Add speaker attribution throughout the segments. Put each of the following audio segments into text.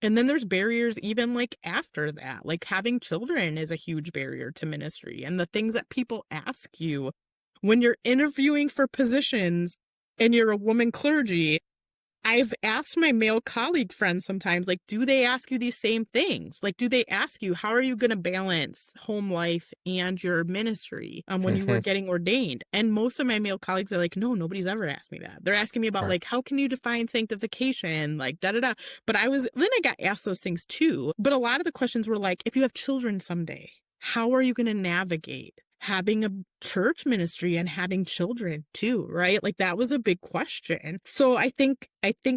Speaker 1: And then there's barriers even like after that. Like having children is a huge barrier to ministry. And the things that people ask you when you're interviewing for positions and you're a woman clergy, I've asked my male colleague friends sometimes, like, do they ask you these same things? Like, do they ask you, how are you going to balance home life and your ministry when you were getting ordained? And most of my male colleagues are like, no, nobody's ever asked me that. They're asking me about,
Speaker 2: Right.
Speaker 1: like, how can you define sanctification? Like, da da da. But then I got asked those things too. But a lot of the questions were like, if you have children someday, how are you going to navigate having a church ministry and having children too, right? Like that was a big question. So I think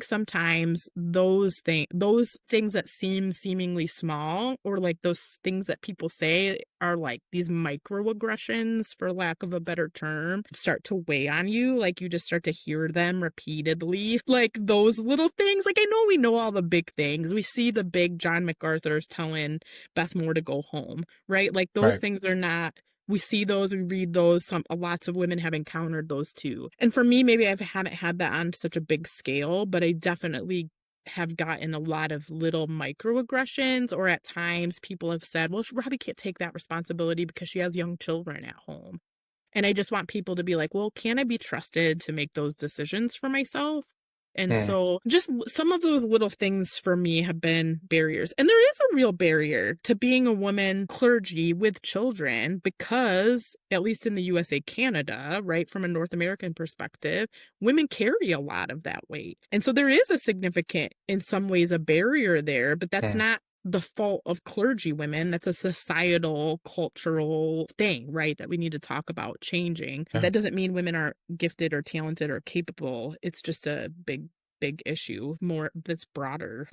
Speaker 1: sometimes those things that seem seemingly small, or like those things that people say are like these microaggressions, for lack of a better term, start to weigh on you. Like you just start to hear them repeatedly. Like those little things. Like I know we know all the big things. We see the big John MacArthur's telling Beth Moore to go home, right? Like those
Speaker 2: Right.
Speaker 1: things are not, we see those, we read those. Lots of women have encountered those too. And for me, maybe I haven't had that on such a big scale, but I definitely have gotten a lot of little microaggressions, or at times people have said, well, Robbie can't take that responsibility because she has young children at home. And I just want people to be like, well, can I be trusted to make those decisions for myself? And
Speaker 2: Hmm.
Speaker 1: so just some of those little things for me have been barriers. And there is a real barrier to being a woman clergy with children because, at least in the USA, Canada, right, from a North American perspective, women carry a lot of that weight. And so there is a significant, in some ways, a barrier there, but that's
Speaker 2: Hmm.
Speaker 1: not the fault of clergy women. That's a societal, cultural thing, right? That we need to talk about changing.
Speaker 2: Yeah.
Speaker 1: That doesn't mean women aren't gifted or talented or capable. It's just a big issue, more that's broader.